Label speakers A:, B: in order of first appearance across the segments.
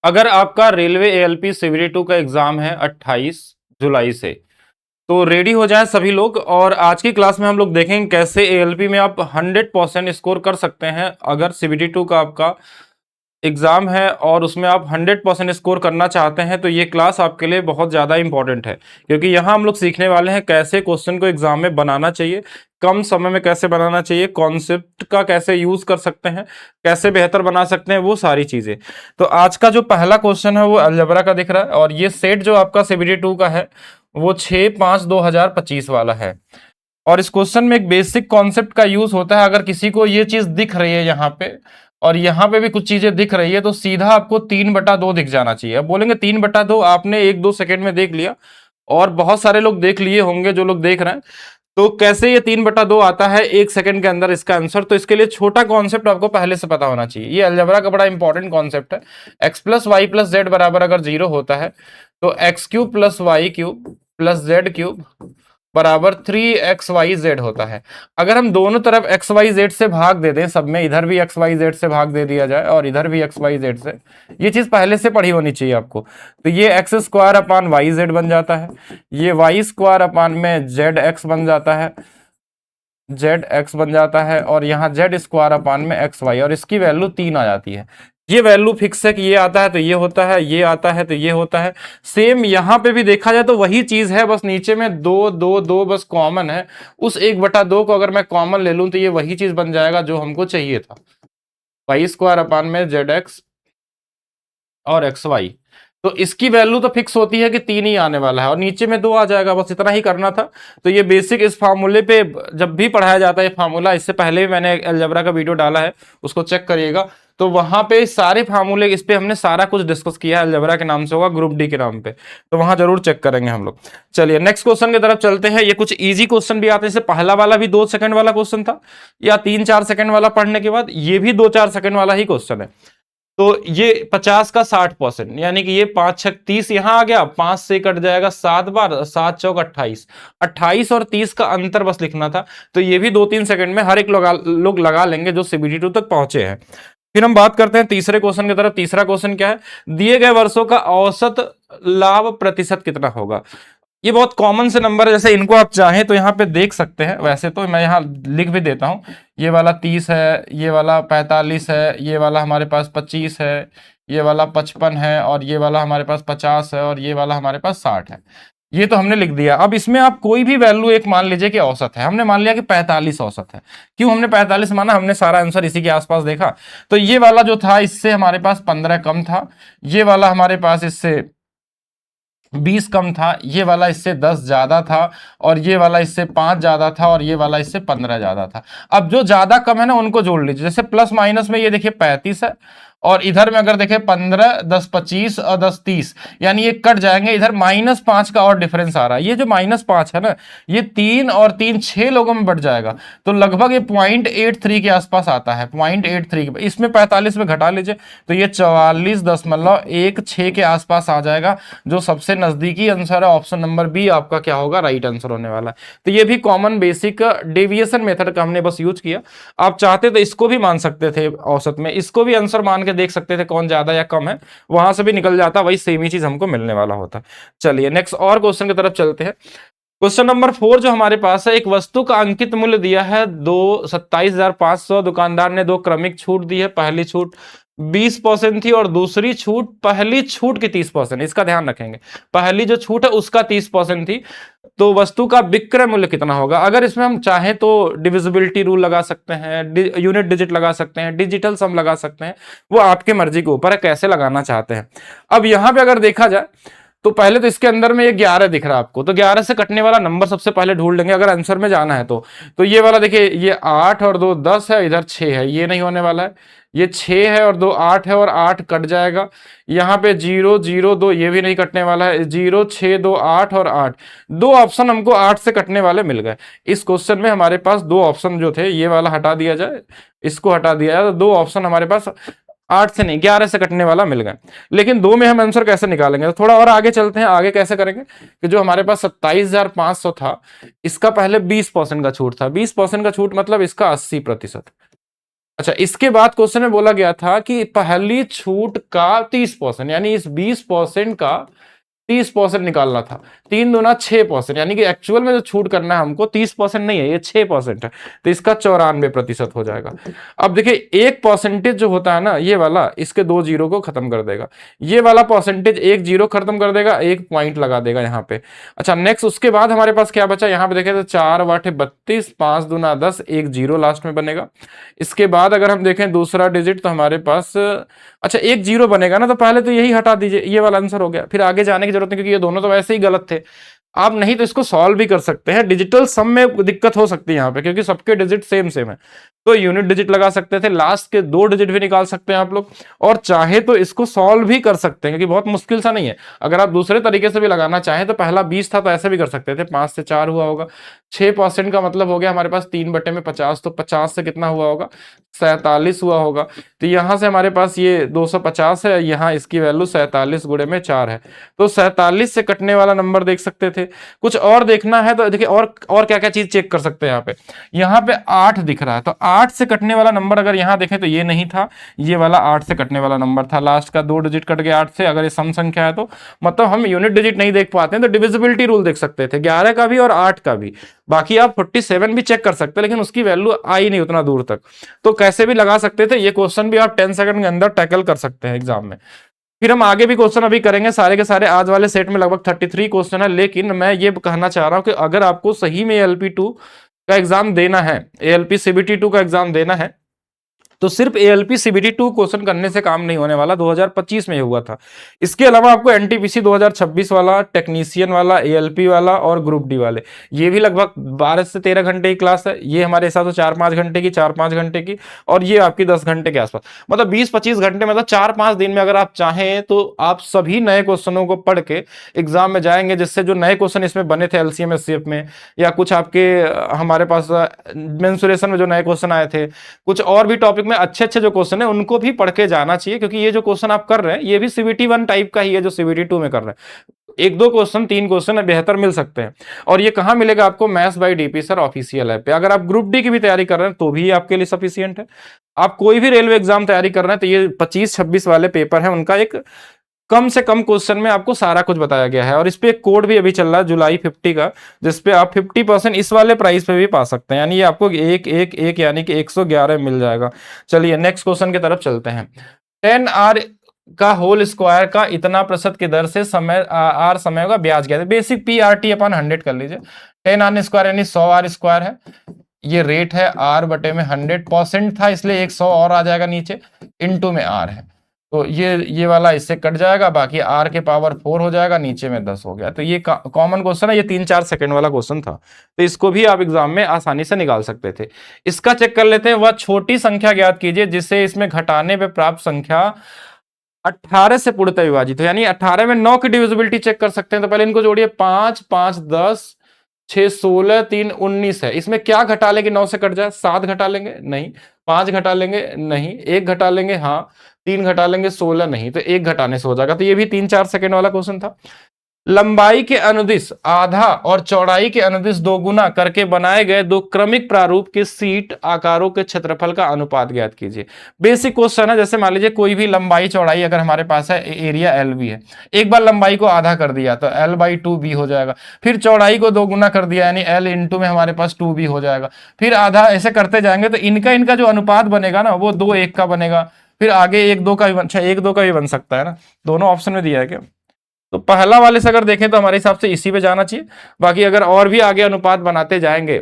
A: अगर आपका railway ALP CBT 2 का एग्जाम है 28 जुलाई से, तो रेडी हो जाएं सभी लोग। और आज की क्लास में हम लोग देखेंगे कैसे एएलपी में आप 100% स्कोर कर सकते हैं। अगर सीबीटी 2 का आपका एग्जाम है और उसमें आप 100% स्कोर करना चाहते हैं, तो ये क्लास आपके लिए बहुत ज़्यादा इंपॉर्टेंट है, क्योंकि यहाँ हम लोग सीखने वाले हैं कैसे क्वेश्चन को एग्जाम में बनाना चाहिए, कम समय में कैसे बनाना चाहिए, कॉन्सेप्ट का कैसे यूज कर सकते हैं, कैसे बेहतर बना सकते हैं, वो सारी चीजें। तो आज का जो पहला क्वेश्चन है वो अलजबरा का दिख रहा है, और ये सेट जो आपका सीबीटी 2 का है वो 6/5/2025 वाला है। और इस क्वेश्चन में एक बेसिक कॉन्सेप्ट का यूज होता है। अगर किसी को ये चीज दिख रही है यहाँ पे और यहाँ पे भी कुछ चीजें दिख रही है, तो सीधा आपको 3/2 दिख जाना चाहिए। अब बोलेंगे 3/2 आपने 1-2 सेकेंड में देख लिया, और बहुत सारे लोग देख लिए होंगे जो लोग देख रहे हैं, तो कैसे ये 3/2 आता है 1 सेकेंड के अंदर इसका आंसर। तो इसके लिए छोटा कॉन्सेप्ट आपको पहले से पता होना चाहिए। ये अलजबरा का बड़ा इंपॉर्टेंट कॉन्सेप्ट है। X plus Y plus Z बराबर अगर 0 होता है, तो x³ plus y³ plus z³ बराबर 3xyz होता है। अगर हम दोनों तरफ xyz से भाग दे दें, सब में इधर भी xyz से भाग दे दिया जाए और इधर भी xyz से, ये चीज पहले से पढ़ी होनी चाहिए आपको। तो ये x² बन जाता है, ये y² zx बन जाता है, zx बन जाता है, और यहाँ z² और इसकी वैल्यू 3 आ जाती है। ये वैल्यू फिक्स है कि ये आता है तो ये होता है, ये आता है तो ये होता है। सेम यहाँ पे भी देखा जाए तो वही चीज है, बस नीचे में 2 बस कॉमन है। उस 1/2 को अगर मैं कॉमन ले लूं तो ये वही चीज बन जाएगा जो हमको चाहिए था, y² और xy। तो इसकी वैल्यू तो फिक्स होती है कि 3 ही आने वाला है, और नीचे में 2 आ जाएगा, बस इतना ही करना था। तो ये बेसिक इस फार्मूले पे जब भी पढ़ाया जाता है फार्मूला, इससे पहले भी मैंने अलजबरा का वीडियो डाला है, उसको चेक करिएगा। तो वहां पे सारे फार्मूले, इस पे हमने सारा कुछ डिस्कस किया है। अलजबरा के नाम से होगा, ग्रुप डी के नाम पे, तो वहां जरूर चेक करेंगे हम लोग। चलिए नेक्स्ट क्वेश्चन की तरफ चलते हैं। ये कुछ इजी क्वेश्चन भी आते हैं, जैसे पहला वाला भी 2 सेकंड वाला क्वेश्चन था, या 3-4 सेकंड वाला पढ़ने के बाद ये भी 2-4 सेकंड वाला ही क्वेश्चन है। तो ये 50 का 60%, यानी कि ये 5×6 30 यहां आ गया, 5 से कट जाएगा 7 बार, 7×4 28, 28 और 30 का अंतर बस लिखना था। तो ये भी 2-3 सेकंड में हर एक लोग लगा लेंगे जो सीबीटी 2 तक पहुंचे हैं। फिर हम बात करते हैं तीसरे क्वेश्चन की तरफ। तीसरा क्वेश्चन क्या है, दिए गए वर्षों का औसत लाभ प्रतिशत कितना होगा। ये बहुत कॉमन से नंबर है, जैसे इनको आप चाहें तो यहाँ पे देख सकते हैं। वैसे तो मैं यहाँ लिख भी देता हूँ, ये वाला 30 है, ये वाला 45 है, ये वाला हमारे पास 25 है, ये वाला 55 है, और ये वाला हमारे पास 50 है, और ये वाला हमारे पास 60 है। ये तो हमने लिख दिया। अब इसमें आप कोई भी वैल्यू एक मान लीजिए कि औसत है। हमने मान लिया कि 45 औसत है। क्यों हमने 45 माना, हमने सारा आंसर इसी के आसपास देखा। तो ये वाला जो था, इससे हमारे पास 15 कम था, ये वाला हमारे पास इससे 20 कम था, ये वाला इससे 10 ज्यादा था, और ये वाला इससे 5 ज्यादा था, और ये वाला इससे 15 ज्यादा था। अब जो ज्यादा कम है ना उनको जोड़ लीजिए। जैसे प्लस माइनस में ये देखिए 35 है, और इधर में अगर देखें 15, 10 25 और 10 30, यानी ये कट जाएंगे। इधर -5 का और डिफरेंस आ रहा है। ये जो -5 है ना, ये 3 और 3 6 लोगों में बढ़ जाएगा, तो लगभग ये 0.83 के आसपास आता है। 0.83 इसमें 45 में घटा लीजिए, तो ये 44.16 के आसपास आ जाएगा, जो सबसे नजदीकी आंसर है। ऑप्शन नंबर बी आपका क्या होगा, राइट आंसर होने वाला है। तो ये भी कॉमन बेसिक डेविएशन मेथड का हमने बस यूज किया। आप चाहते तो इसको भी मान सकते थे औसत में, इसको भी आंसर मान के देख सकते थे कौन ज्यादा या कम है, वहां से भी निकल जाता, वही सेम ही चीज हमको मिलने वाला होता। चलिए नेक्स्ट और क्वेश्चन की तरफ चलते हैं। क्वेश्चन नंबर 4 जो हमारे पास है, एक वस्तु का अंकित मूल्य दिया है 27,500। दुकानदार ने 2 क्रमिक छूट दी है। पहली छूट 20% थी, और दूसरी छूट, पहली छूट की 30%, इसका ध्यान रखेंगे। पहली जो छूट है उसका 30% थी। तो वस्तु का विक्रय मूल्य कितना होगा। अगर इसमें हम चाहें तो डिविजिबिलिटी रूल लगा सकते हैं, यूनिट डिजिट लगा सकते हैं, डिजिटल सम लगा सकते हैं, वो आपके मर्जी के ऊपर है कैसे लगाना चाहते हैं। अब यहां पे अगर देखा जाए तो पहले तो इसके अंदर में ये 11 दिख रहा है आपको, तो 11 से कटने वाला नंबर सबसे पहले ढूंढ लेंगे अगर आंसर में जाना है तो ये वाला देखिए, ये 8 और 2 10 है, इधर 6 है, ये नहीं होने वाला है। ये 6 है और 2 8 है, और 8 कट जाएगा। यहाँ पे 0 0 2, ये भी नहीं कटने वाला है। 0 6 2 8 और 8, 2 ऑप्शन हमको 8 से कटने वाले मिल गए। इस क्वेश्चन में हमारे पास 2 ऑप्शन जो थे, ये वाला हटा दिया जाए, इसको हटा दिया जाए, तो 2 ऑप्शन हमारे पास 8 से नहीं 11 से कटने वाला मिल गया। लेकिन 2 में हम आंसर कैसे निकालेंगे, तो थोड़ा और आगे चलते हैं। आगे कैसे करेंगे कि जो हमारे पास 27,500 था, इसका पहले 20% का छूट था। 20% का छूट मतलब इसका 80%। अच्छा, इसके बाद क्वेश्चन में बोला गया था कि पहली छूट का 30%, यानी इस 20% का 30% निकालना था। 3 दूना 6%, यानी कि एक्चुअल में जो छूट करना है हमको 30% नहीं है, ये 6% है, तो इसका 94% हो जाएगा। अब देखिए, एक परसेंटेज जो होता है ना, ये वाला, इसके 2 जीरो को खत्म कर देगा। ये वाला परसेंटेज 1 जीरो खत्म कर देगा, 1 पॉइंट लगा देगा यहाँ पे। अच्छा, नेक्स्ट उसके बाद हमारे पास क्या बचा, यहाँ पे देखें तो 4 × 8 = 32, 5 दूना 10, 1 जीरो लास्ट में बनेगा। इसके बाद अगर हम देखें दूसरा डिजिट, तो हमारे पास, अच्छा 1 जीरो बनेगा ना, तो पहले तो यही हटा दीजिए, ये वाला आंसर हो गया, फिर आगे जाने की जरूरत नहीं, क्योंकि ये दोनों तो वैसे ही गलत थे। आप नहीं तो इसको सॉल्व भी कर सकते हैं, डिजिटल सम में दिक्कत हो सकती है यहाँ पे, क्योंकि सबके डिजिट सेम सेम है। तो यूनिट डिजिट लगा सकते थे, लास्ट के 2 डिजिट भी निकाल सकते हैं आप लोग, और चाहे तो इसको सॉल्व भी कर सकते हैं, क्योंकि बहुत मुश्किल सा नहीं है। अगर आप दूसरे तरीके से भी लगाना चाहें तो पहला 20 था, तो ऐसे भी कर सकते थे, 5 से 4 हुआ होगा, 6% का मतलब हो गया हमारे पास 3/50, तो 50 से कितना हुआ होगा, 47 हुआ होगा। तो यहां से हमारे पास ये 250 है, यहाँ इसकी वैल्यू 47 × 4 है, तो 47 से कटने वाला नंबर देख सकते थे। कुछ और देखना है तो देखिए, और क्या क्या चीज चेक कर सकते हैं। यहाँ पे 8 दिख रहा है, तो 8 से कटने वाला नंबर अगर यहाँ देखें तो ये नहीं था, ये वाला 8 से कटने वाला नंबर था, लास्ट का 2 डिजिट कट गया 8 से। अगर ये सम संख्या है तो मतलब हम यूनिट डिजिट नहीं देख पाते हैं, तो डिविजिबिलिटी रूल देख सकते थे, 11 का भी और 8 का भी। बाकी आप 47 भी चेक कर सकते हैं, लेकिन उसकी वैल्यू आई नहीं उतना दूर तक, तो कैसे भी लगा सकते थे। ये क्वेश्चन भी आप 10 सेकंड के अंदर टैकल कर सकते हैं एग्जाम में। फिर हम आगे भी क्वेश्चन अभी करेंगे, सारे के सारे आज वाले सेट में लगभग 33 क्वेश्चन है। लेकिन मैं ये कहना चाह रहा हूं कि अगर आपको सही में ALP2 का एग्जाम देना है, ALP CBT2 का एग्जाम देना है, तो सिर्फ ALP CBT2 क्वेश्चन करने से काम नहीं होने वाला। 2025 में ये हुआ था। इसके अलावा आपको NTPC 2026 वाला, टेक्नीशियन वाला, ALP वाला और ग्रुप डी वाले, ये भी लगभग 12 से 13 घंटे की क्लास है। ये हमारे हिसाब से 4-5 घंटे की, 4-5 घंटे की, और ये आपकी 10 घंटे के आसपास, मतलब 20-25 घंटे, मतलब 4-5 दिन में अगर आप चाहें तो आप सभी नए क्वेश्चनों को पढ़ के एग्जाम में जाएंगे, जिससे जो नए क्वेश्चन इसमें बने थे LCM SCF में, या कुछ आपके हमारे पास मेंसुरेशन में जो नए क्वेश्चन आए थे, कुछ और भी टॉपिक में अच्छे अच्छे जो क्वेश्चन है उनको भी पढ़ के जाना चाहिए। क्योंकि ये जो क्वेश्चन आप कर रहे हैं ये भी CBT1 टाइप का ही है जो CBT2 में कर रहे हैं। 1-2 क्वेश्चन, 3 क्वेश्चन बेहतर मिल सकते हैं। और ये कहां मिलेगा आपको, maths by DP sir official app पे। अगर आप ग्रुप डी की भी तैयारी कर रहे हैं तो भी आपके लिए सफिशियंट है। आप कोई भी रेलवे एग्जाम तैयारी कर रहे हैं तो ये 25-26 वाले पेपर है, उनका एक कम से कम क्वेश्चन में आपको सारा कुछ बताया गया है। और इस पे एक कोड भी अभी चल रहा है जुलाई 50 का, जिसपे आप 50% इस वाले प्राइस पे भी पा सकते हैं, यानी ये आपको एक एक एक यानी कि 111 मिल जाएगा। चलिए नेक्स्ट क्वेश्चन की तरफ चलते हैं। 10r का होल स्क्वायर का इतना प्रतिशत की दर से समय r समय होगा, ब्याज क्या है, बेसिक PRT/100 कर लीजिए। 10r स्क्वायर यानी 100r स्क्वायर है, ये रेट है, r/100% था इसलिए 100 और आ जाएगा नीचे, इनटू में r है, तो ये वाला इससे कट जाएगा, बाकी r के पावर 4 हो जाएगा, नीचे में 10 हो गया। तो ये कॉमन क्वेश्चन है, ये 3-4 सेकंड वाला क्वेश्चन था, तो इसको भी आप एग्जाम में आसानी से निकाल सकते थे। इसका चेक कर लेते हैं, वह छोटी संख्या ज्ञात कीजिए जिससे इसमें घटाने पे प्राप्त संख्या 18 से पूर्णतः विभाजित हो, यानी 18 में 9 की डिविजिबिलिटी चेक कर सकते हैं। तो पहले इनको जोड़िए, 5 5 10, 6 16, 3 19 है। इसमें क्या घटा लेंगे 9 से कट जाए, 7 घटा लेंगे नहीं, 5 घटा लेंगे नहीं, 1 घटा लेंगे हाँ, 3 घटा लेंगे 16 नहीं, तो 1 घटाने से हो जाएगा। तो ये भी 3-4 सेकंड वाला क्वेश्चन था। लंबाई के अनुदिश आधा और चौड़ाई के अनुदिश 2 गुना करके बनाए गए 2 क्रमिक प्रारूप के सीट आकारों के क्षेत्रफल का अनुपात ज्ञात कीजिए। बेसिक क्वेश्चन है, जैसे मान लीजिए कोई भी लंबाई चौड़ाई अगर हमारे पास है, एरिया LB है, एक बार लंबाई को आधा कर दिया तो L/2B हो जाएगा, फिर चौड़ाई को 2 गुना कर दिया यानी L इंटू में हमारे पास 2B हो जाएगा, फिर आधा, ऐसे करते जाएंगे तो इनका जो अनुपात बनेगा ना वो 2:1 का बनेगा, फिर आगे 1-2 का भी, अच्छा 1-2 का भी बन सकता है ना, दोनों ऑप्शन में दिया है क्या। तो पहला वाले से अगर देखें तो हमारे हिसाब से इसी पे जाना चाहिए। बाकी अगर और भी आगे अनुपात बनाते जाएंगे,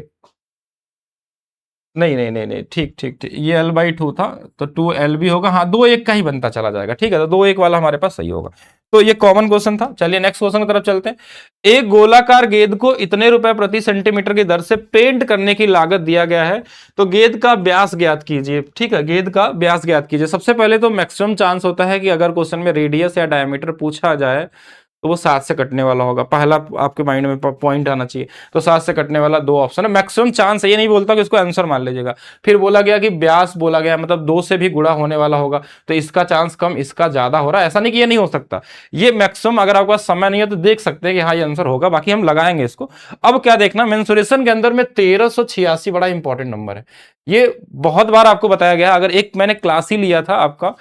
A: नहीं नहीं नहीं नहीं, ठीक ठीक ठीक, ये L/2 था तो 2LB होगा, हाँ 2:1 का ही बनता चला जाएगा, ठीक है, तो 2:1 वाला हमारे पास सही होगा। तो ये कॉमन क्वेश्चन था। चलिए नेक्स्ट क्वेश्चन की तरफ चलते हैं। एक गोलाकार गेंद को इतने रुपए प्रति सेंटीमीटर की दर से पेंट करने की लागत दिया गया है, तो गेंद का व्यास ज्ञात कीजिए। ठीक है, गेंद का व्यास ज्ञात कीजिए। सबसे पहले तो मैक्सिमम चांस होता है कि अगर क्वेश्चन में रेडियस या डायमीटर पूछा जाए तो वो 7 से कटने वाला होगा। पहला आपके माइंड में पॉइंट आना चाहिए। तो 7 से कटने वाला 2 ऑप्शन है, मैक्सिमम चांस है, ये नहीं बोलता कि इसको आंसर मान लीजिएगा। फिर बोला गया कि ब्यास बोला गया मतलब 2 से भी गुणा होने वाला होगा, तो इसका चांस कम, इसका ज्यादा हो रहा है। ऐसा नहीं कि ये नहीं हो सकता, ये मैक्सिमम, अगर आपके पास समय नहीं है तो देख सकते हैं कि हाँ ये आंसर होगा, बाकी हम लगाएंगे इसको। अब क्या देखना, मेंसुरेशन के अंदर में 1386 बड़ा इंपॉर्टेंट नंबर है। ये बहुत बार आपको बताया गया, अगर एक मैंने क्लास ही लिया था आपका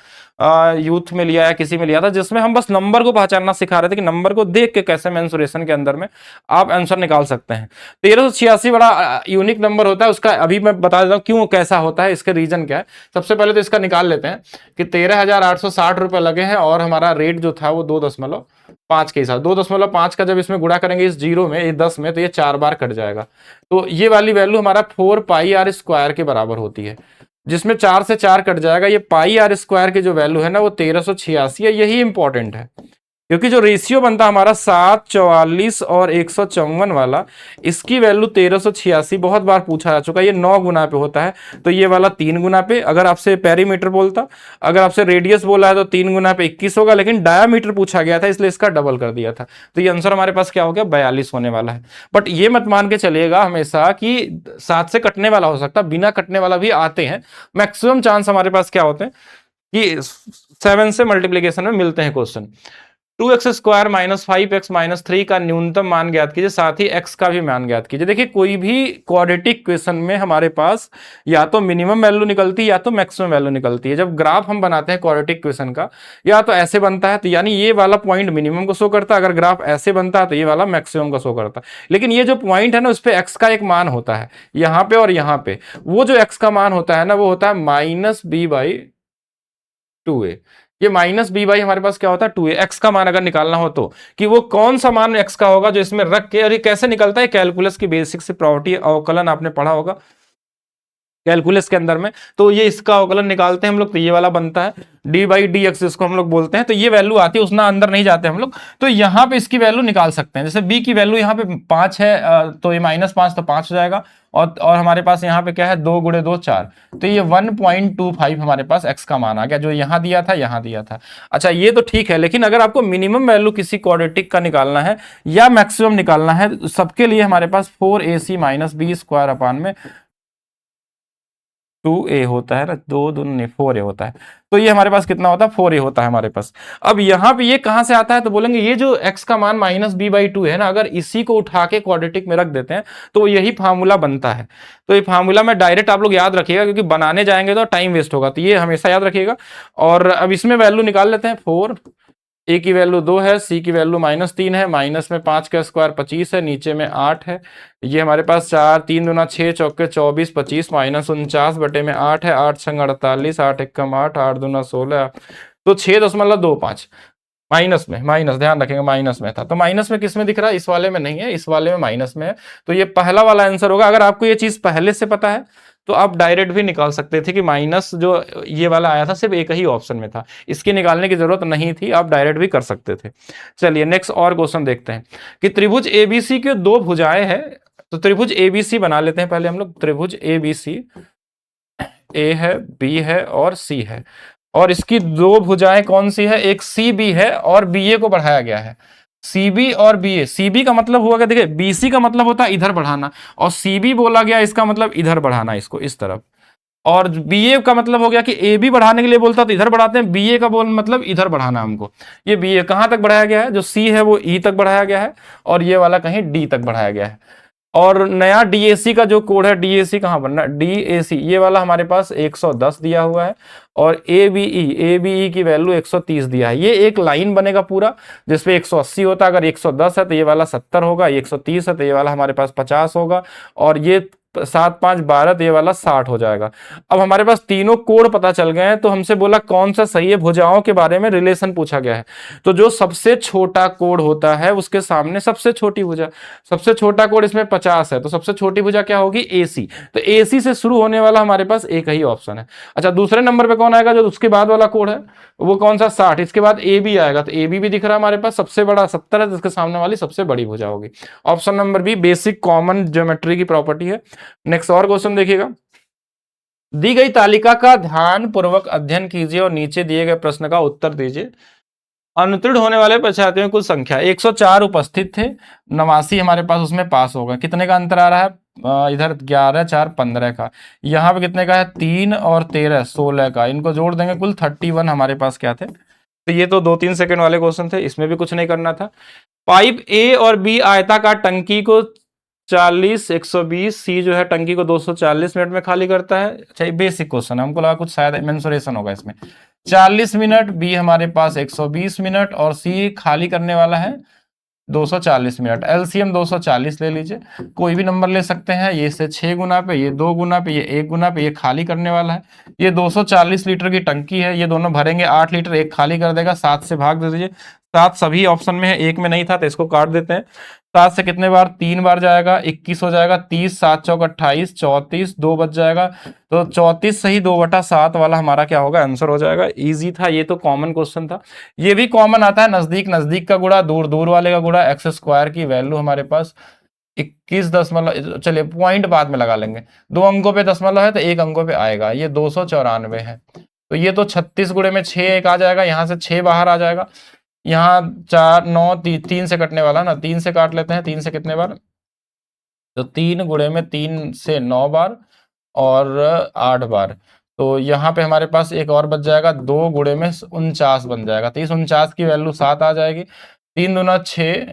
A: यूथ में लिया या किसी में लिया था, जिसमें हम बस नंबर को पहचानना सिखा रहे थे कि नंबर को देख के कैसे मेंसुरेशन के अंदर में आप आंसर निकाल सकते हैं। 1386 बड़ा यूनिक नंबर होता है, उसका अभी मैं बता देता हूं क्यों कैसा होता है, इसके रीजन क्या है। सबसे पहले तो इसका निकाल लेते हैं कि 13,860 रुपए लगे हैं, और हमारा रेट जो था वो 2.5 के हिसाब, 2.5 का जब इसमें गुणा करेंगे इस जीरो में, इस 10 में, तो ये 4 बार कट जाएगा। तो ये वाली वैल्यू हमारा 4 पाई आर स्क्वायर के बराबर होती है, जिसमें 4 से 4 कट जाएगा। ये पाई आर स्क्वायर की जो वैल्यू है ना वो 1386 है। यही इंपॉर्टेंट है, क्योंकि जो रेशियो बनता है हमारा 7, 44 और 154 वाला, इसकी वैल्यू 1386 बहुत बार पूछा जा चुका है। ये 9 गुना पे होता है, तो ये वाला 3 गुना पे। अगर आपसे पेरीमीटर बोलता, अगर आपसे रेडियस बोला है तो 3 गुना पे 21 होगा, लेकिन डायामीटर पूछा गया था इसलिए इसका डबल कर दिया था। तो ये आंसर हमारे पास क्या हो गया, 42 होने वाला है। बट ये मत मान के चलिएगा हमेशा कि 7 से कटने वाला हो सकता, बिना कटने वाला भी आते हैं। मैक्सिमम चांस हमारे पास क्या होते हैं कि 7 से मल्टीप्लीकेशन में मिलते हैं क्वेश्चन। 2x² माइनस 5x-3 का न्यूनतम मान ज्ञात कीजिए, साथ ही x का भी मान ज्ञात कीजिए। देखिए कोई भी क्वाड्रेटिक क्वेश्चन में हमारे पास या तो मिनिमम वैल्यू निकलती है या तो मैक्सिमम वैल्यू निकलती है। जब ग्राफ हम बनाते हैं क्वाड्रेटिक क्वेश्चन का, या तो ऐसे बनता है, तो यानी ये वाला पॉइंट मिनिमम को शो करता है, अगर ग्राफ ऐसे बनता है तो ये वाला मैक्सिमम को शो करता है। लेकिन ये जो पॉइंट है ना, उस पर x का एक मान होता है यहाँ पे और यहाँ पे। वो जो x का मान होता है ना, वो होता है -b/2a। ये -b/, हमारे पास क्या होता है 2a। x का मान अगर निकालना हो तो, कि वो कौन सा मान x का होगा जो इसमें रख के, और ये कैसे निकलता है, कैलकुलस की बेसिक से प्रॉपर्टी, अवकलन आपने पढ़ा होगा कैलकुलस के अंदर में। तो ये इसका अवकलन निकालते हैं हम लोग, तो ये वाला बनता है d/dx, जिसको हम लोग बोलते हैं। तो ये वैल्यू आती है, उसना अंदर नहीं जाते हम लोग। तो यहाँ पे इसकी वैल्यू निकाल सकते हैं। जैसे b की वैल्यू यहाँ पे 5 है, तो ये -5 तो 5 हो जाएगा। और हमारे पास यहाँ पे क्या है, 2 × 2 4, तो ये 1.25 हमारे पास x का मान आ गया, जो यहाँ दिया था यहाँ दिया था। अच्छा ये तो ठीक है, लेकिन अगर आपको मिनिमम वैल्यू किसी क्वाड्रेटिक का निकालना है या मैक्सिमम निकालना है, सबके लिए हमारे पास 4ac - b² अपान में 2a होता है ना, 2 दूनी 4a होता है। तो ये हमारे पास कितना होता है, 4a होता है हमारे पास। अब यहाँ पे ये कहां से आता है, तो बोलेंगे ये जो x का मान -b/2 है ना, अगर इसी को उठा के क्वाड्रेटिक में रख देते हैं तो यही फार्मूला बनता है। तो ये फार्मूला में डायरेक्ट आप लोग याद रखिएगा, क्योंकि बनाने जाएंगे तो टाइम वेस्ट होगा, तो ये हमेशा याद रखिएगा। और अब इसमें वैल्यू निकाल लेते हैं। 4, ए की वैल्यू 2 है, सी की वैल्यू -3 है, माइनस में 5 का स्क्वायर 25 है, नीचे में 8 है। ये हमारे पास 4, 3 दूना 6, चौके 24, 25 -49/8 है, 8 छंग 48, 8 एकम 8, 8 दूना 16, तो 6.25 माइनस में, माइनस ध्यान रखेंगे माइनस में था। तो माइनस में किस में दिख रहा है, इस वाले में नहीं है, इस वाले में माइनस में है। तो ये पहला वाला आंसर होगा। अगर आपको ये चीज पहले से पता है तो आप डायरेक्ट भी निकाल सकते थे कि माइनस जो ये वाला आया था सिर्फ एक ही ऑप्शन में था, इसकी निकालने की जरूरत नहीं थी, आप डायरेक्ट भी कर सकते थे। चलिए नेक्स्ट और क्वेश्चन देखते हैं कि त्रिभुज एबीसी के 2 भुजाएं हैं। तो त्रिभुज एबीसी बना लेते हैं पहले हम लोग। त्रिभुज एबीसी, ए है, बी है और सी है, और इसकी 2 भुजाएं कौन सी है, एक सी बी है और बी ए को बढ़ाया गया है। सीबी और बी ए, सीबी का मतलब हुआ, देखिए बीसी का मतलब होता है इधर बढ़ाना, और सीबी बोला गया इसका मतलब इधर बढ़ाना, इसको इस तरफ। और बीए का मतलब हो गया कि ए बी बढ़ाने के लिए बोलता तो इधर बढ़ाते हैं, बीए का बोल मतलब इधर बढ़ाना हमको। ये बीए कहां तक बढ़ाया गया है, जो सी है वो ई तक बढ़ाया गया है, और ये वाला कहीं डी तक बढ़ाया गया है। और नया डीएसी का जो कोड है, डीएसी कहां बनना, डीएसी ये वाला हमारे पास 110 दिया हुआ है, और एबीई की वैल्यू 130 दिया है। ये एक लाइन बनेगा पूरा, जिसपे 180 होता है। अगर 110 है तो ये वाला 70 होगा, 130 है तो ये वाला हमारे पास 50 होगा, और ये 7, 5, 12 तो ये वाला 60 हो जाएगा। अब हमारे पास तीनों कोड पता चल गए हैं, तो हमसे बोला कौन सा सही है, भुजाओं के बारे में रिलेशन पूछा गया है। तो जो सबसे छोटा कोड होता है उसके सामने सबसे छोटी भुजा, सबसे छोटा कोड इसमें 50 है, तो सबसे छोटी भुजा क्या होगी, एसी। तो एसी से शुरू होने वाला हमारे पास एक ही ऑप्शन है। अच्छा दूसरे नंबर पे कौन आएगा, जो उसके बाद वाला कोड है वो कौन सा, 60। इसके बाद ए बी आएगा, तो ए बी भी दिख रहा है हमारे पास, सबसे बड़ा 70 है, तो इसके सामने वाली सबसे बड़ी भुजा होगी। Option number B basic common geometry की प्रॉपर्टी है। नेक्स्ट और क्वेश्चन देखिएगा, दी गई तालिका का ध्यान पूर्वक अध्ययन कीजिए और नीचे दिए गए प्रश्न का उत्तर दीजिए। अनुत्तीर्ण होने वाले परीक्षार्थियों की कुल संख्या 104 उपस्थित थे, 89 हमारे पास उसमें पास हो गए। कितने का अंतर आ रहा है? इधर 11 4 15 का, यहाँ पे कितने का है? 3 और 13 16 का, इनको जोड़ देंगे कुल 31 हमारे पास क्या थे। तो ये तो 2-3 सेकंड वाले क्वेश्चन थे, इसमें भी कुछ नहीं करना था। पाइप ए और बी आयताकार टंकी को 40 120, सी जो है टंकी को 240 मिनट में खाली करता है। अच्छा ये बेसिक क्वेश्चन है, हमको लगा कुछ शायद मेंसुरेशन होगा इसमें। 40 मिनट, बी हमारे पास 120 मिनट और सी खाली करने वाला है 240 मिनट। एलसीएम 240 ले लीजिए, कोई भी नंबर ले सकते हैं। ये से 6 गुना पे, ये 2 गुना पे, ये 1 गुना पे, ये खाली करने वाला है। ये 240 लीटर की टंकी है, ये दोनों भरेंगे 8 लीटर, एक खाली कर देगा, 7 से भाग दे दीजिए। 7 सभी ऑप्शन में है, एक में नहीं था तो इसको काट देते हैं। 7 से कितने बार? 3 बार जाएगा, 21 हो जाएगा। 30 7 चौक 28, 34 2 बच जाएगा। तो 34 सही 2/7 वाला हमारा क्या होगा? आंसर हो जाएगा। इजी था, ये तो कॉमन क्वेश्चन था। ये भी कॉमन आता है, नजदीक नजदीक का गुणा, दूर दूर वाले का गुणा। एक्स स्क्वायर की वैल्यू हमारे पास 21 दशमलव, चलिए पॉइंट बाद में लगा लेंगे। 2 अंकों पे दशमलव है तो 1 अंकों पे आएगा, ये 294 है। तो ये तो 36 गुणे में 6 एक आ जाएगा, यहां से 6 बाहर आ जाएगा। यहाँ 4 9 3 से कटने वाला ना, 3 से काट लेते हैं। 3 से कितने बार? तो 3 गुणे में 3 से 9 बार और 8 बार। तो यहाँ पे हमारे पास एक और बच जाएगा, 2 गुणे में 49 बन जाएगा। तो इस 49 की वैल्यू 7 आ जाएगी। 3 दूना 6,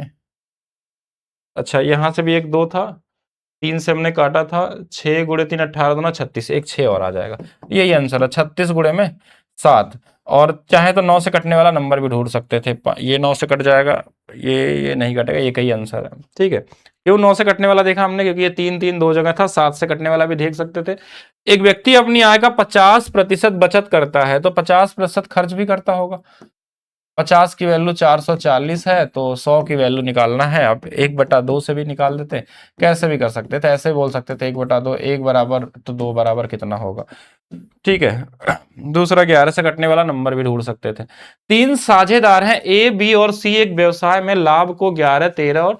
A: अच्छा यहाँ से भी एक 2 था, 3 से हमने काटा था। 6 गुणे 3 18 दूना 36, एक 6 और आ जाएगा। यही आंसर है, 36 गुणे में 7। और चाहे तो 9 से कटने वाला नंबर भी ढूंढ सकते थे। ये 9 से कट जाएगा, ये नहीं कटेगा, ये कही आंसर है। ठीक है, क्यों 9 से कटने वाला देखा हमने? क्योंकि ये 3 3 दो जगह था। 7 से कटने वाला भी देख सकते थे। एक व्यक्ति अपनी आय का 50% बचत करता है, तो 50% खर्च भी करता होगा। 50 की वैल्यू 440 है, तो 100 की वैल्यू निकालना है। अब 1/2 से भी निकाल देते, कैसे भी कर सकते थे। ऐसे बोल सकते थे 1/2, 1 बराबर तो 2 बराबर कितना होगा। ठीक है, दूसरा 11 से कटने वाला नंबर भी ढूंढ सकते थे। 3 साझेदार हैं, ए बी और सी, एक व्यवसाय में लाभ को 11 13 और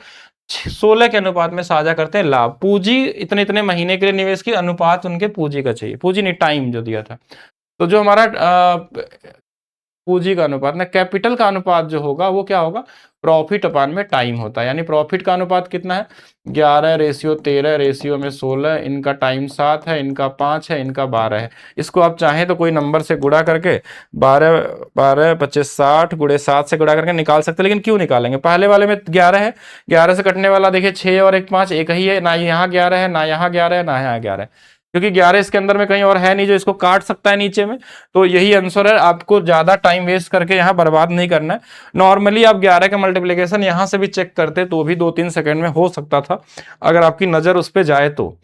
A: 16 के अनुपात में साझा करते हैं। लाभ, पूंजी इतने इतने महीने के लिए निवेश की, अनुपात उनके पूंजी का चाहिए, पूंजी नहीं टाइम जो दिया था। तो जो हमारा पूंजी का अनुपात ना, कैपिटल का अनुपात जो होगा वो क्या होगा? प्रॉफिट अपान में टाइम होता है। यानी प्रॉफिट का अनुपात कितना है? 11:13:16 इनका टाइम 7 है, इनका 5 है, इनका 12 है। इसको आप चाहें तो कोई नंबर से गुणा करके 12 12 25 60 गुणे 7 से गुणा करके निकाल सकते हैं। लेकिन क्यों निकालेंगे? पहले वाले में 11 है, 11 से कटने वाला देखिए 6 और 1 5, एक ही है ना। यहाँ 11 है, ना यहाँ 11 है, ना यहाँ 11 है, क्योंकि 11 इसके अंदर में कहीं और है नहीं जो इसको काट सकता है नीचे में। तो यही आंसर है, आपको ज्यादा टाइम वेस्ट करके यहाँ बर्बाद नहीं करना है। नॉर्मली आप 11 का मल्टीप्लिकेशन यहाँ से भी चेक करते तो भी 2-3 सेकंड में हो सकता था, अगर आपकी नजर उस पर जाए तो।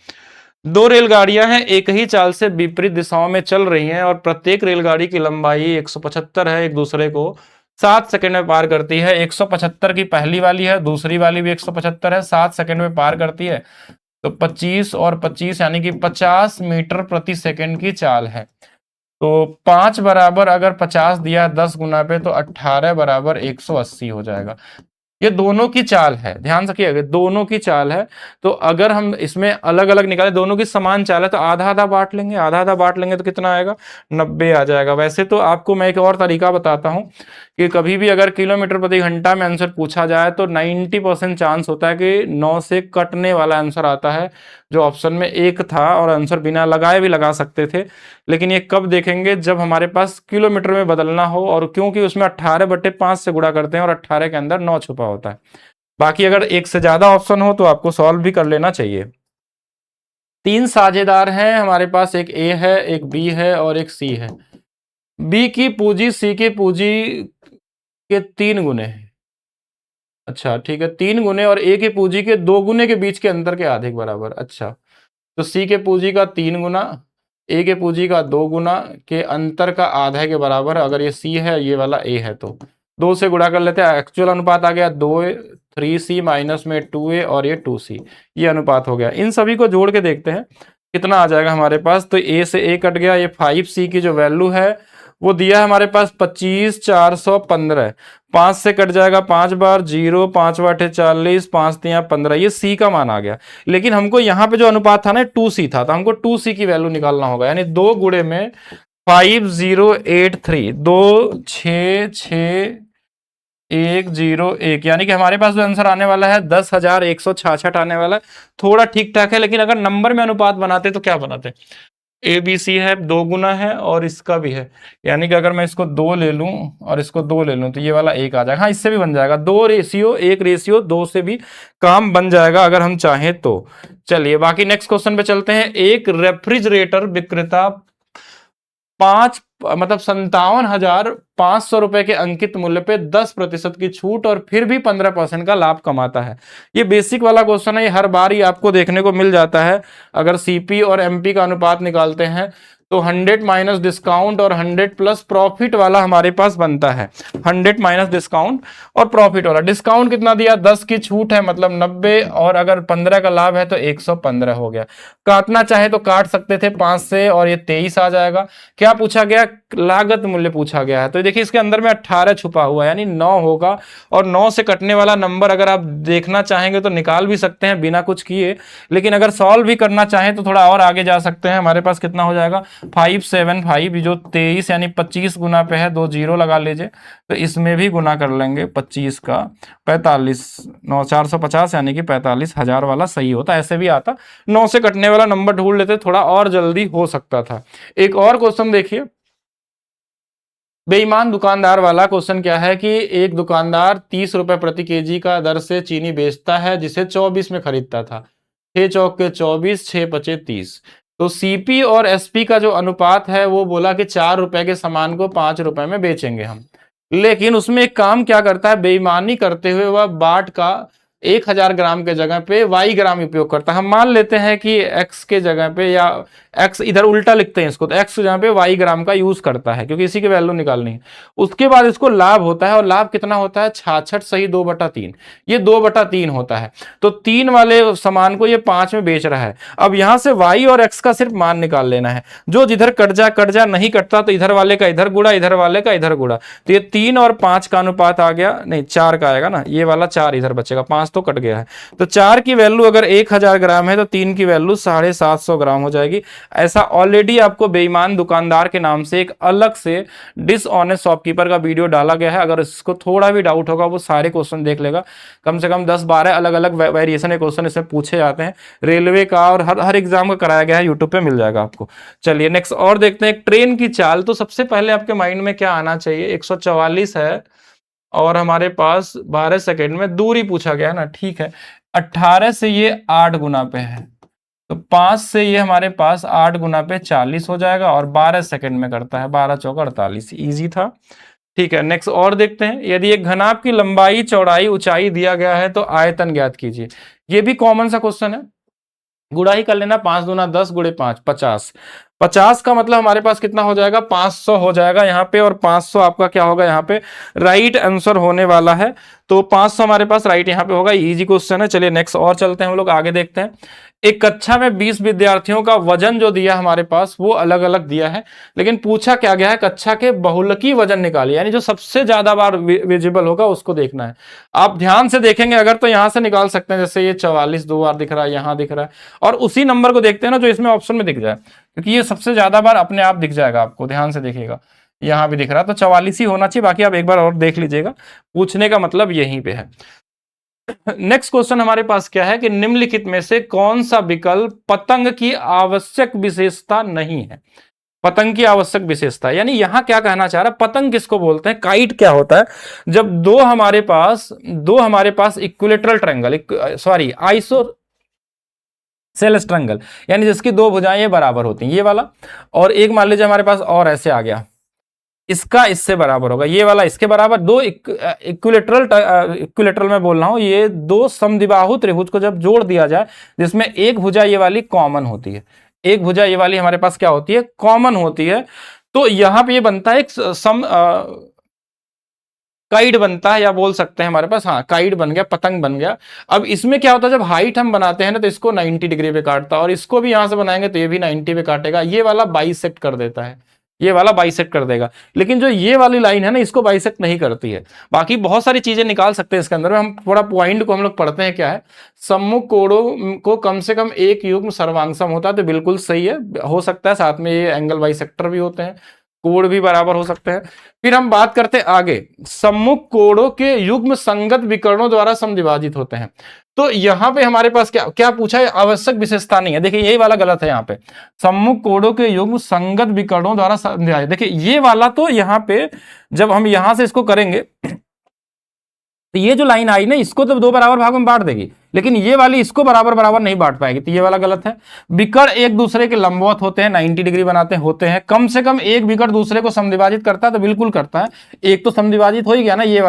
A: 2 रेलगाड़ियां हैं, एक ही चाल से विपरीत दिशाओं में चल रही हैं और प्रत्येक रेलगाड़ी की लंबाई 175 है, एक दूसरे को 7 सेकंड में पार करती है। 175 की पहली वाली है, दूसरी वाली भी 175 है, 7 सेकंड में पार करती है। तो 25 और 25 यानी कि 50 मीटर प्रति सेकंड की चाल है। तो 5 बराबर अगर 50 दिया 10 गुना पे, तो 18 बराबर 180 हो जाएगा। ये दोनों की चाल है, ध्यान रखिएगा, दोनों की चाल है। तो अगर हम इसमें अलग अलग निकाले, दोनों की समान चाल है, तो आधा आधा बांट लेंगे। आधा आधा बांट लेंगे तो कितना आएगा? 90 आ जाएगा। वैसे तो आपको मैं एक और तरीका बताता हूं कि कभी भी अगर किलोमीटर प्रति घंटा में आंसर पूछा जाए तो 90% चांस होता है कि 9 से कटने वाला आंसर आता है, जो ऑप्शन में 1 था, और आंसर बिना लगाए भी लगा सकते थे। लेकिन ये कब देखेंगे? जब हमारे पास किलोमीटर में बदलना हो, और क्योंकि उसमें 18/5 से गुणा करते हैं और 18 के अंदर 9 छुपा होता है। बाकी अगर एक से ज्यादा ऑप्शन हो तो आपको सॉल्व भी कर लेना चाहिए। 3 साझेदार हैं हमारे पास, एक ए है, एक बी है और एक सी है। बी की पूंजी सी की पूंजी के 3 गुने है। अच्छा ठीक है, 3 गुने, और ए की पूंजी के 2 गुने के बीच के अंतर के आधे के बराबर। अच्छा, तो सी के पूंजी का 3 गुना, ए के पूंजी का 2 गुना के अंतर का आधा के बराबर। अगर ये सी है, ये वाला ए है, तो 2 से गुणा कर लेते हैं। एक्चुअल अनुपात आ गया 2, 3C माइनस में 2A और ये 2C, ये अनुपात हो गया। इन सभी को जोड़ के देखते हैं कितना आ जाएगा हमारे पास। तो ए से ए कट गया, ये 5C की जो वैल्यू है वो दिया है हमारे पास 25 415। 5 से कट जाएगा 5 बार, 0 5 8 40, 5 3 15, ये सी का मान आ गया। लेकिन हमको यहाँ पे जो अनुपात था ना 2C था, तो हमको 2C की वैल्यू निकालना होगा। यानी 2 गुणे में 5083, 2 6 6 101, यानी कि हमारे पास जो आंसर आने वाला है 10,166 आने वाला है। थोड़ा ठीक ठाक है, लेकिन अगर नंबर में अनुपात बनाते तो क्या बनाते, ए बी सी है, 2 गुना है और इसका भी है, यानी कि अगर मैं इसको 2 ले लूं और इसको 2 ले लूं तो ये वाला 1 आ जाएगा। हाँ, इससे भी बन जाएगा, 2:1:2 से भी काम बन जाएगा अगर हम चाहें तो। चलिए बाकी नेक्स्ट क्वेश्चन पे चलते हैं। एक रेफ्रिजरेटर विक्रेता 57,500 रुपए के अंकित मूल्य पे 10% की छूट और फिर भी 15% का लाभ कमाता है। ये बेसिक वाला क्वेश्चन है, ये हर बार ही आपको देखने को मिल जाता है। अगर सीपी और एमपी का अनुपात निकालते हैं तो 100 माइनस डिस्काउंट और 100 प्लस प्रॉफिट वाला हमारे पास बनता है। 100 माइनस डिस्काउंट और प्रॉफिट वाला, डिस्काउंट कितना दिया, 10 की छूट है मतलब 90, और अगर 15 का लाभ है तो 115 हो गया। काटना चाहे तो काट सकते थे 5 से और ये 23 आ जाएगा। क्या पूछा गया, लागत मूल्य पूछा गया है, तो देखिए इसके अंदर में 18 छुपा हुआ है, यानी 9 होगा। और 9 से कटने वाला नंबर अगर आप देखना चाहेंगे तो निकाल भी सकते हैं बिना कुछ किए, लेकिन अगर सॉल्व भी करना चाहें तो थोड़ा और आगे जा सकते हैं। हमारे पास कितना हो जाएगा, 575, जो 23 यानी 25 गुना पे है, 2 जीरो लगा लीजिए, तो इसमें भी गुना कर लेंगे 25 का 45, 9 450 यानी कि 45,000 वाला सही होता। ऐसे भी आता, 9 से कटने वाला नंबर ढूंढ लेते, थोड़ा और जल्दी हो सकता था। एक और क्वेश्चन देखिए, बेईमान दुकानदार वाला क्वेश्चन क्या है कि एक दुकानदार 30 रुपए प्रति केजी का दर से चीनी बेचता है जिसे 24 में खरीदता था। 6 चौक के 24, 6 पचे 30। तो सीपी और एसपी का जो अनुपात है वो बोला कि 4 रुपए के सामान को 5 रुपए में बेचेंगे हम, लेकिन उसमें एक काम क्या करता है, बेईमानी करते हुए वह बाट का 1000 ग्राम के जगह पे वाई ग्राम उपयोग करता है। हम मान लेते हैं कि एक्स के जगह पे, या एक्स इधर उल्टा लिखते हैं इसको, तो एक्स के जगह पे वाई ग्राम का यूज करता है क्योंकि इसी की वैल्यू निकालनी है। उसके बाद इसको लाभ होता है, और लाभ कितना होता है, 66 सही 2/3, ये 2/3 होता है। तो 3 वाले सामान को ये 5 में बेच रहा है। अब यहां से वाई और एक्स का सिर्फ मान निकाल लेना है, जो जिधर कट जा नहीं कटता तो इधर वाले का इधर गुड़ा, इधर वाले का इधर गुड़ा, तो ये 3 और 5 का अनुपात आ गया, नहीं 4 का आएगा ना, ये वाला 4 इधर बचेगा, 5 तो कट गया है। तो 4 की वैल्यू अगर 1000 ग्राम है तो 3 की वैल्यू 750 ग्राम हो जाएगी। ऐसा ऑलरेडी आपको बेईमान दुकानदार के नाम से एक अलग से डिसऑनेस्ट शॉपकीपर का वीडियो डाला गया है। अगर इसको थोड़ा भी डाउट होगा वो सारे क्वेश्चन देख लेगा, कम से कम 10-12 अलग अलग वेरिएशन के क्वेश्चन इसमें पूछे जाते हैं, रेलवे का और हर एग्जाम का कराया गया है, यूट्यूब पे मिल जाएगा आपको। चलिए नेक्स्ट और देखते हैं, ट्रेन की चाल। तो सबसे पहले आपके माइंड में क्या आना चाहिए, 144 है और हमारे पास 12 सेकेंड में दूरी पूछा गया है ना, ठीक है। 18 से ये 8 गुना पे है, तो 5 से ये हमारे पास 8 गुना पे 40 हो जाएगा, और 12 सेकंड में करता है, 12 चौका 48, इजी था। ठीक है नेक्स्ट और देखते हैं, यदि एक घनाभ की लंबाई चौड़ाई ऊंचाई दिया गया है तो आयतन ज्ञात कीजिए। ये भी कॉमन सा क्वेश्चन है, गुणा ही कर लेना, 5 दूना 10 गुणे 5 50। 50 का मतलब हमारे पास कितना हो जाएगा, 500 हो जाएगा यहाँ पे, और 500 आपका क्या होगा यहाँ पे, राइट आंसर होने वाला है। तो 500 हमारे पास राइट यहाँ पे होगा, इजी क्वेश्चन है। चलिए नेक्स्ट और चलते हैं, हम लोग आगे देखते हैं। एक कक्षा में 20 विद्यार्थियों का वजन जो दिया हमारे पास वो अलग अलग दिया है, लेकिन पूछा क्या गया है, कक्षा के बहुलकी वजन निकालिए, यानी जो सबसे ज्यादा बार विजिबल होगा उसको देखना है। आप ध्यान से देखेंगे अगर तो यहां से निकाल सकते हैं, जैसे ये 44 2 बार दिख रहा है, यहां दिख रहा है, और उसी नंबर को देखते हैं ना जो इसमें ऑप्शन में दिख जाए, क्योंकि ये सबसे ज्यादा बार अपने आप दिख जाएगा आपको, ध्यान से देखिएगा, यहां भी दिख रहा है, तो 44 ही होना चाहिए, बाकी आप एक बार और देख लीजिएगा, पूछने का मतलब यहीं पे है। नेक्स्ट क्वेश्चन हमारे पास क्या है कि निम्नलिखित में से कौन सा विकल्प पतंग की आवश्यक विशेषता नहीं है। पतंग की आवश्यक विशेषता, यानी यहां क्या कहना चाह रहा है, पतंग किसको बोलते हैं, काइट क्या होता है, जब दो हमारे पास equilateral triangle, sorry isosceles triangle, यानी जिसकी 2 भुजाएं ये बराबर होती हैं, ये वाला, और एक मान लीजिए हमारे पास और ऐसे आ गया, इसका इससे बराबर होगा, ये वाला इसके बराबर, दो इक्विलेटरल में बोल रहा हूं, ये 2 समद्विबाहु त्रिभुज को जब जोड़ दिया जाए, जिसमें एक भुजा ये वाली कॉमन होती है, एक भुजा ये वाली हमारे पास क्या होती है, कॉमन होती है, तो यहां पे ये बनता है एक काइड बनता है, या बोल सकते हैं हमारे पास, हाँ काइड बन गया, पतंग बन गया। अब इसमें क्या होता है, जब हाइट हम बनाते हैं ना तो इसको 90 डिग्री पे काटता है, और इसको भी यहां से बनाएंगे तो ये भी 90 पे काटेगा, ये वाला बाइसेक्ट कर देता है, ये वाला बाइसेक्ट कर देगा, लेकिन जो ये वाली लाइन है ना इसको बाइसेक्ट नहीं करती है। बाकी बहुत सारी चीजें निकाल सकते हैं इसके अंदर में, हम थोड़ा पॉइंट को हम लोग पढ़ते हैं, क्या है, सम्मुख कोणों को कम से कम एक युग्म सर्वांग सम होता है, तो बिल्कुल सही है, हो सकता है साथ में ये एंगल बाइसेक्टर भी होते हैं, कोण भी बराबर हो सकते हैं। फिर हम बात करते हैं आगे, सम्मुख कोणों के युग्म संगत विकर्णों द्वारा समद्विभाजित होते हैं। तो यहां पे हमारे पास क्या क्या पूछा है, आवश्यक विशेषता नहीं है, देखिए यही वाला गलत है यहाँ पे, सम्मुख कोणों के युग्म संगत विकर्णों द्वारा समद्विभाजित, देखिए ये वाला तो यहाँ पे जब हम यहां से इसको करेंगे तो ये जो लाइन आई ना, इसको तो दो बराबर भागों में बांट देगी, लेकिन ये वाली इसको बराबर बराबर नहीं बांट पाएगी, तो ये वाला गलत है। विकर्ण एक दूसरे के लंबवत होते हैं, 90 डिग्री बनाते होते हैं, कम से कम एक विकर्ण दूसरे को समद्विभाजित करता है, तो बिल्कुल करता है, एक तो समद्विभाजित हो ही गया ना, ये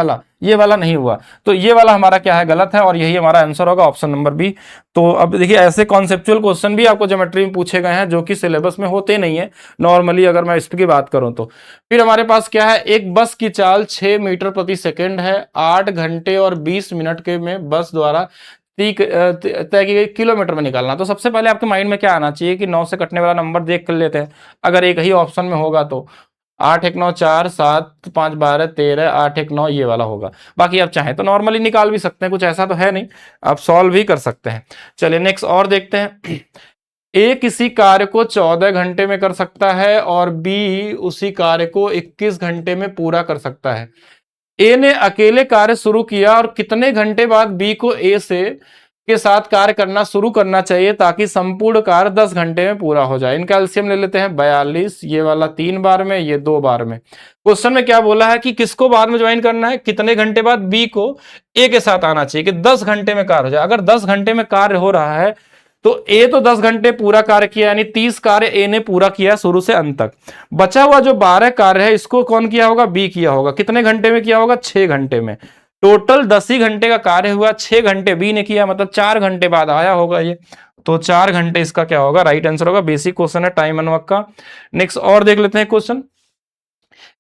A: वाला नहीं हुआ, तो ये वाला हमारा क्या है, गलत है, और यही हमारा आंसर होगा ऑप्शन नंबर बी। तो अब देखिए ऐसे कॉन्सेप्चुअल क्वेश्चन भी आपको ज्योमेट्री में पूछे गए हैं जो कि सिलेबस में होते नहीं है नॉर्मली, अगर मैं इसकी बात करूं तो। फिर हमारे पास क्या है, एक बस की चाल 6 मीटर प्रति सेकेंड है, 8 घंटे और 20 मिनट के में बस द्वारा तय की गई किलोमीटर में निकालना। तो सबसे पहले आपके माइंड में क्या आना चाहिए कि 9 से कटने वाला नंबर देख कर लेते हैं, अगर एक ही ऑप्शन में होगा तो 8 1 9 4 7 5 12 13 8 1 9 ये वाला होगा। बाकी आप चाहें तो नॉर्मली निकाल भी सकते हैं, कुछ ऐसा तो है नहीं, आप सॉल्व भी कर सकते हैं। चलिए नेक्स्ट और देखते हैं। ए किसी कार्य को 14 घंटे में कर सकता है और बी उसी कार्य को 21 घंटे में पूरा कर सकता है। ए ने अकेले कार्य शुरू किया और कितने घंटे बाद बी को ए से के साथ कार्य करना शुरू करना चाहिए ताकि संपूर्ण कार्य 10 घंटे में पूरा हो जाए। इनका एलसीएम ले लेते हैं 42, ये वाला 3 बार में, ये 2 बार में। क्वेश्चन में क्या बोला है कि किसको बाद में ज्वाइन करना है, कितने घंटे बाद बी को ए के साथ आना चाहिए कि 10 घंटे में कार्य हो जाए। अगर 10 घंटे में कार्य हो रहा है तो ए तो 10 घंटे पूरा कार्य किया, यानी 30 कार्य ए ने पूरा किया शुरू से अंत तक। बचा हुआ जो 12 कार्य है इसको कौन किया होगा, बी किया होगा। कितने घंटे में किया होगा, 6 घंटे में। टोटल 10 ही घंटे का कार्य हुआ, 6 घंटे बी ने किया, मतलब 4 घंटे बाद आया होगा ये, तो 4 घंटे इसका क्या होगा, राइट आंसर होगा। बेसिक क्वेश्चन है टाइम एंड वर्क का। नेक्स्ट और देख लेते हैं क्वेश्चन।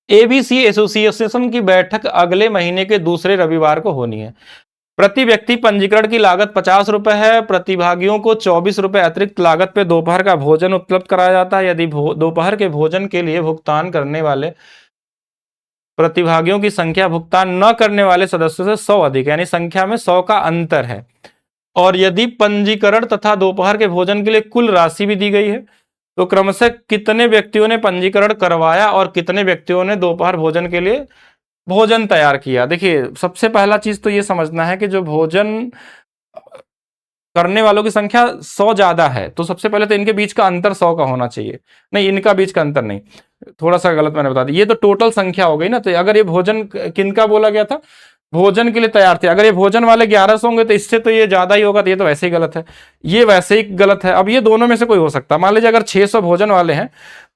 A: एबीसी एसोसिएशन की बैठक अगले महीने के दूसरे रविवार को होनी है। प्रति व्यक्ति पंजीकरण की लागत 50 रुपए है। प्रतिभागियों को 24 रुपए अतिरिक्त लागत पे दोपहर का भोजन उपलब्ध कराया जाता है। यदि दोपहर के भोजन के लिए भुगतान करने वाले प्रतिभागियों की संख्या भुगतान न करने वाले सदस्यों से 100 अधिक, यानी संख्या में 100 का अंतर है, और यदि पंजीकरण तथा दोपहर के भोजन के लिए कुल राशि भी दी गई है, तो क्रमशः कितने व्यक्तियों ने पंजीकरण करवाया और कितने व्यक्तियों ने दोपहर भोजन के लिए भोजन तैयार किया। देखिए सबसे पहला चीज तो ये समझना है कि जो भोजन करने वालों की संख्या 100 ज्यादा है, तो सबसे पहले तो इनके बीच का अंतर 100 का होना चाहिए। नहीं, इनका बीच का अंतर नहीं, थोड़ा सा गलत मैंने बता दिया, ये तो टोटल संख्या हो गई ना। तो अगर ये भोजन किनका बोला गया था, भोजन के लिए तैयार थे, अगर ये भोजन वाले 1100 होंगे तो इससे तो ये ज्यादा ही होगा, तो ये तो वैसे ही गलत है, ये वैसे ही गलत है। अब ये दोनों में से कोई हो सकता है। मान लीजिए अगर 600 भोजन वाले हैं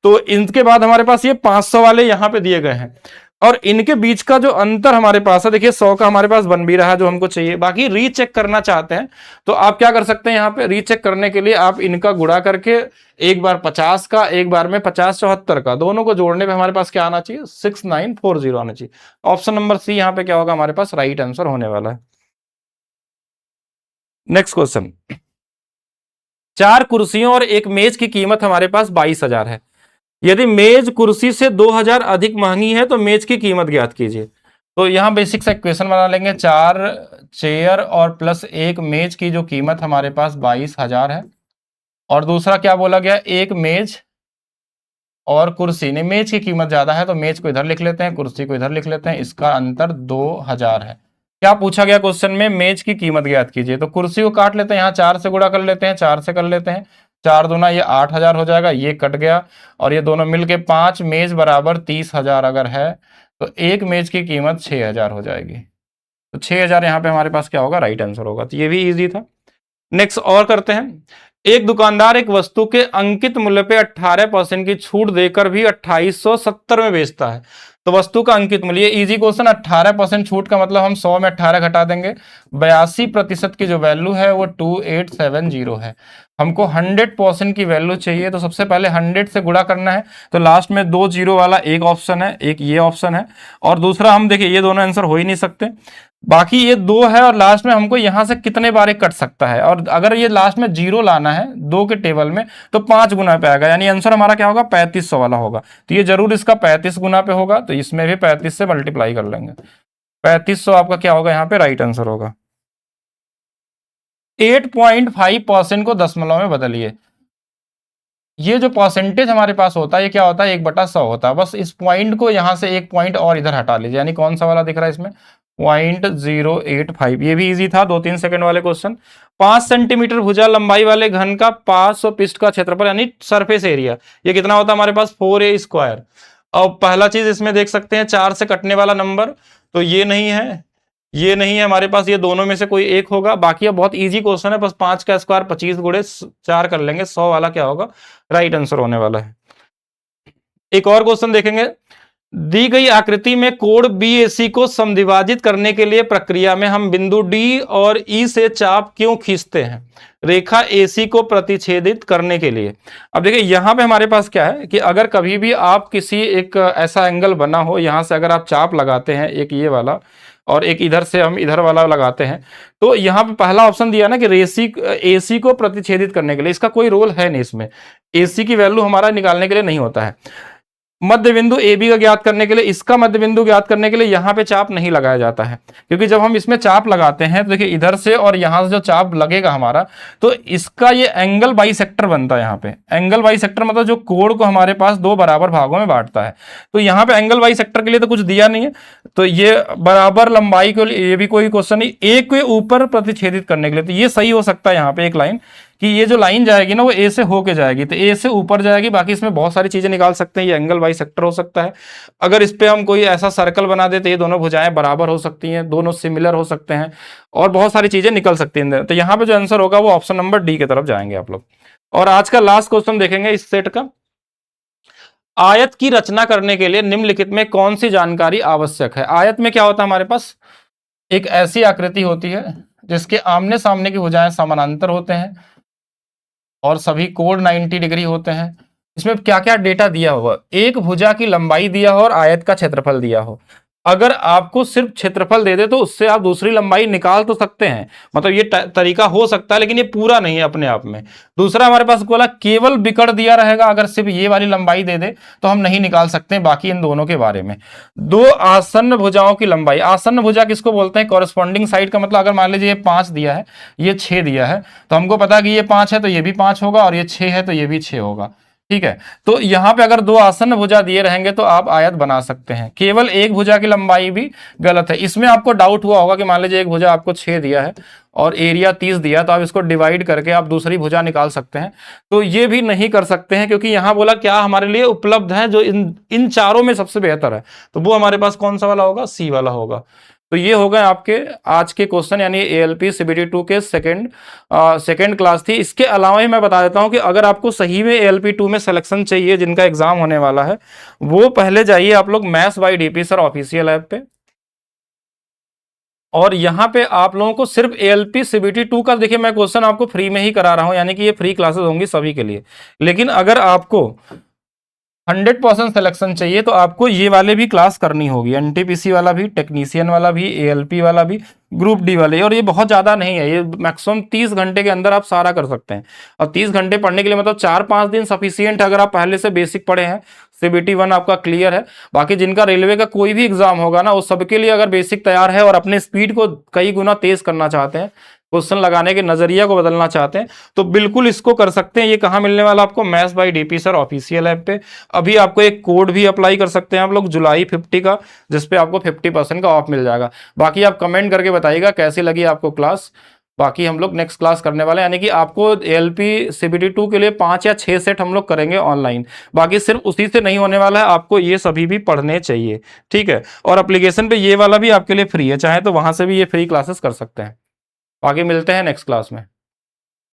A: तो इनके बाद हमारे पास ये 500 वाले यहाँ पे दिए गए हैं, और इनके बीच का जो अंतर हमारे पास है, देखिए 100 का हमारे पास बन भी रहा है जो हमको चाहिए। बाकी रीचेक करना चाहते हैं तो आप क्या कर सकते हैं, यहाँ पे रीचेक करने के लिए आप इनका गुणा करके एक बार 50 का, एक बार में 50 74 का, दोनों को जोड़ने पे हमारे पास क्या आना चाहिए, 6940 आना चाहिए। ऑप्शन नंबर सी यहाँ पे क्या होगा हमारे पास राइट आंसर होने वाला है। Next question. 4 कुर्सियों और एक मेज की कीमत हमारे पास 22,000 है। यदि मेज कुर्सी से 2000 अधिक महंगी है तो मेज की कीमत ज्ञात कीजिए। तो यहां बेसिक सा इक्वेशन बना लेंगे, 4 चेयर और प्लस एक मेज की जो कीमत हमारे पास 22,000 है, और दूसरा क्या बोला गया, एक मेज और कुर्सी। नहीं, मेज की कीमत ज्यादा है तो मेज को इधर लिख लेते हैं, कुर्सी को इधर लिख लेते हैं, इसका अंतर 2000 है। क्या पूछा गया क्वेश्चन में, मेज की कीमत ज्ञात कीजिए। तो कुर्सी को काट लेते हैं, यहाँ 4 से गुणा कर लेते हैं, 4 से कर लेते हैं, 4 दूना ये 8000 हो जाएगा, ये कट गया, और ये दोनों मिलके 5 मेज बराबर 30,000 अगर है तो एक मेज की कीमत 6000 हो जाएगी। तो 6000 यहाँ पे हमारे पास क्या होगा, राइट आंसर होगा। तो ये भी इजी था। नेक्स्ट और करते हैं। एक दुकानदार एक वस्तु के अंकित मूल्य पे 18% की छूट देकर भी 2870 में बेचता है। तो वस्तु का अंकित मूल्य, ये इजी क्वेश्चन, 18% छूट का मतलब हम 100 में 18 घटा देंगे, 82% की जो वैल्यू है वो 2870 है। हमको 100% की वैल्यू चाहिए, तो सबसे पहले 100 से गुणा करना है। तो लास्ट में 2 जीरो वाला एक ऑप्शन है, एक ये ऑप्शन है, और दूसरा हम देखिए ये दोनों आंसर हो ही नहीं सकते, बाकी ये 2 है, और लास्ट में हमको यहां से कितने बार कट सकता है, और अगर ये लास्ट में 0 लाना है 2 के टेबल में तो 5 गुना पे आएगा, यानी आंसर हमारा क्या होगा, 3500 वाला होगा। तो ये जरूर इसका 35 गुना पे होगा, तो इसमें भी 35 से मल्टीप्लाई कर लेंगे, 3500 आपका क्या होगा यहाँ पे राइट आंसर होगा। 8.5% को दशमलव में बदलिए। ये जो परसेंटेज हमारे पास होता है ये क्या होता है, 1/100 होता है। बस इस पॉइंट को यहां से एक पॉइंट और इधर हटा लीजिए, यानी कौन सा वाला दिख रहा है इसमें, 0.085। ये भी इजी था, 2-3 सेकंड वाले क्वेश्चन। 5 सेंटीमीटर भुजा लंबाई वाले घन का 500 पृष्ठ का क्षेत्रफल यानी सरफेस एरिया, ये कितना होता है हमारे पास, 4a²। और पहला चीज इसमें देख सकते हैं 4 से कटने वाला नंबर, तो ये नहीं है, ये नहीं है हमारे पास, ये दोनों में से कोई एक होगा। बाकी अब बहुत इजी क्वेश्चन है, बस 5 का स्क्वायर 25 गुणे 4 कर लेंगे, 100 वाला क्या होगा, राइट आंसर होने वाला है। एक और क्वेश्चन देखेंगे, दी गई आकृति में कोण BAC को समद्विभाजित करने के लिए प्रक्रिया में हम बिंदु D और E से चाप क्यों खींचते हैं रेखा AC को प्रतिच्छेदित करने के लिए। अब देखिए यहां पे हमारे पास क्या है कि अगर कभी भी आप किसी एक ऐसा एंगल बना हो, यहां से अगर आप चाप लगाते हैं, एक ये वाला और एक इधर से हम इधर वाला लगाते हैं, तो यहाँ पे पहला ऑप्शन दिया ना कि AC को प्रतिच्छेदित करने के लिए, इसका कोई रोल है नहीं इसमें, AC की वैल्यू हमारा निकालने के लिए नहीं होता है। मध्य बिंदु AB का ज्ञात करने के लिए, इसका मध्य बिंदु ज्ञात करने के लिए यहां पे चाप नहीं लगाया जाता है, क्योंकि जब हम इसमें चाप लगाते हैं तो देखिए इधर से और यहां से जो चाप लगेगा हमारा, तो इसका ये एंगल बाइसेक्टर बनता है। यहाँ पे एंगल बाइसेक्टर मतलब जो कोण को हमारे पास दो बराबर भागों में बांटता है। तो यहाँ पे एंगल बाइसेक्टर के लिए तो कुछ दिया नहीं है, तो ये बराबर लंबाई के लिए ये भी कोई क्वेश्चन नहीं, एक के ऊपर प्रतिच्छेदित करने के लिए, तो ये सही हो सकता है यहाँ पे एक लाइन कि ये जो लाइन जाएगी ना वो ए से होके जाएगी, तो ए से ऊपर जाएगी। बाकी इसमें बहुत सारी चीजें निकाल सकते हैं, ये एंगल बाइसेक्टर हो सकता है। अगर इस पे हम कोई ऐसा सर्कल बना देते, ये दोनों भुजाएं बराबर हो सकती हैं, दोनों सिमिलर हो सकते हैं, और बहुत सारी चीजें निकल सकती हैं। तो यहाँ पे जो आंसर होगा वो ऑप्शन नंबर डी की तरफ जाएंगे आप लोग। और आज का लास्ट क्वेश्चन देखेंगे इस सेट का, आयत की रचना करने के लिए निम्नलिखित में कौन सी जानकारी आवश्यक है। आयत में क्या होता है हमारे पास, एक ऐसी आकृति होती है जिसके आमने सामने की भुजाएं समानांतर होते हैं और सभी कोण 90 डिग्री होते हैं। इसमें क्या क्या डेटा दिया हुआ, एक भुजा की लंबाई दिया हो और आयत का क्षेत्रफल दिया हो। अगर आपको सिर्फ क्षेत्रफल दे दे तो उससे आप दूसरी लंबाई निकाल तो सकते हैं, मतलब ये तरीका हो सकता है, लेकिन ये पूरा नहीं है अपने आप में। दूसरा हमारे पास बोला केवल विकर्ण दिया रहेगा, अगर सिर्फ ये वाली लंबाई दे दे तो हम नहीं निकाल सकते। बाकी इन दोनों के बारे में, दो आसन्न भुजाओं की लंबाई, आसन्न भुजा किसको बोलते हैं, कॉरेस्पॉन्डिंग साइड का मतलब, अगर मान लीजिए ये 5 दिया है, ये 6 दिया है, तो हमको पता है कि ये 5 है तो ये भी 5 होगा, और ये 6 है तो ये भी 6 होगा। ठीक है, तो यहां पे अगर दो आसन्न भुजा दिए रहेंगे तो आप आयत बना सकते हैं। केवल एक भुजा की लंबाई भी गलत है। इसमें आपको डाउट हुआ होगा कि मान लीजिए एक भुजा आपको 6 दिया है और एरिया 30 दिया, तो आप इसको डिवाइड करके आप दूसरी भुजा निकाल सकते हैं, तो ये भी नहीं कर सकते हैं, क्योंकि यहां बोला क्या हमारे लिए उपलब्ध है जो इन चारों में सबसे बेहतर है, तो वो हमारे पास कौन सा वाला होगा, सी वाला होगा। तो ये हो गए आपके आज के क्वेश्चन, यानी ALP CBT 2 के सेकेंड क्लास थी। इसके अलावा ही मैं बता देता हूं कि अगर आपको सही में ALP 2 में सिलेक्शन चाहिए, जिनका एग्जाम होने वाला है, वो पहले जाइए आप लोग maths by DP sir official app पे, और यहां पे आप लोगों को सिर्फ ALP CBT 2 का देखिए मैं क्वेश्चन आपको फ्री में ही करा रहा हूं, यानी कि ये फ्री क्लासेस होंगी सभी के लिए। लेकिन अगर आपको 100% सिलेक्शन चाहिए तो आपको ये वाले भी क्लास करनी होगी, NTPC वाला भी, टेक्नीशियन वाला भी, ALP वाला भी, ग्रुप डी वाले। और ये बहुत ज्यादा नहीं है, ये मैक्सिमम 30 घंटे के अंदर आप सारा कर सकते हैं। और 30 घंटे पढ़ने के लिए मतलब 4-5 दिन सफिशियंट है, अगर आप पहले से बेसिक पढ़े हैं, CBT 1 आपका क्लियर है। बाकी जिनका रेलवे का कोई भी एग्जाम होगा ना, वो सबके लिए अगर बेसिक तैयार है और अपने स्पीड को कई गुना तेज करना चाहते हैं, क्वेश्चन लगाने के नजरिया को बदलना चाहते हैं, तो बिल्कुल इसको कर सकते हैं। ये कहाँ मिलने वाला आपको, maths by DP sir official app पे। अभी आपको एक कोड भी अप्लाई कर सकते हैं आप लोग, जुलाई 50 का, जिसपे आपको 50% का ऑफ मिल जाएगा। बाकी आप कमेंट करके बताइएगा कैसी लगी आपको क्लास। बाकी हम लोग नेक्स्ट क्लास करने वाले हैं, यानी कि आपको ALP CBT 2 के लिए 5 या 6 सेट हम लोग करेंगे ऑनलाइन। बाकी सिर्फ उसी से नहीं होने वाला है, आपको ये सभी भी पढ़ने चाहिए, ठीक है। और एप्लीकेशन पे ये वाला भी आपके लिए फ्री है, चाहे तो वहां से भी ये फ्री क्लासेस कर सकते हैं। आगे मिलते हैं नेक्स्ट क्लास में।